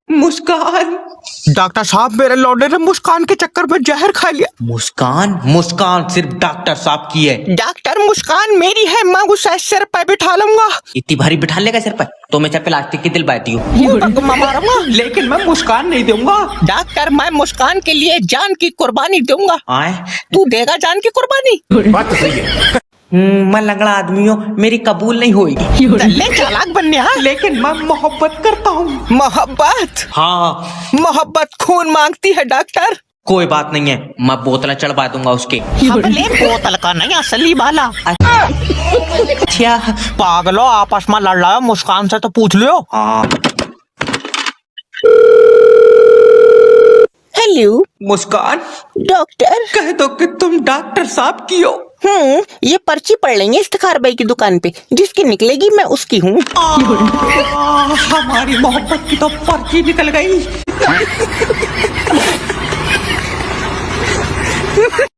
मुस्कान। Doctor साहब मेरे लौंडे ने मुस्कान के चक्कर में जहर खा लिया। मुस्कान? मुस्कान सिर्फ डॉक्टर साहब की है। डॉक्टर मुस्कान मेरी है, मैं उसे सिर पे बिठा लूंगा। इतनी भारी बिठा लेगा सिर पर? तो मैं प्लास्टिक की दिलवाती हूँ। मारूंगा, लेकिन मैं मुस्कान नहीं दूंगा। डॉक्टर मैं मुस्कान के लिए जान की कुर्बानी दूंगा। आए? तू देगा जान की कुर्बानी? बात तो सही है। मैं लंगड़ा आदमी हूँ, मेरी कबूल नहीं होगी। ले चालाक बनने। हाँ लेकिन मैं मोहब्बत करता हूँ। मोहब्बत? हाँ। मोहब्बत खून मांगती है डॉक्टर। कोई बात नहीं है, मैं बोतल चढ़वा दूंगा उसके। हमले बोतल का नहीं, असली वाला। अच्छा पागलो, आपस में लड़ रहा है, मुस्कान से तो पूछ लियो। हाँ। हेलो मुस्कान, डॉक्टर। कह दो कि तुम डॉक्टर साहब की हो। ये पर्ची पढ़ लेंगे इफ्तिखार भाई की दुकान पे, जिसकी निकलेगी मैं उसकी हूँ। हमारी मोहब्बत की तो पर्ची निकल गई।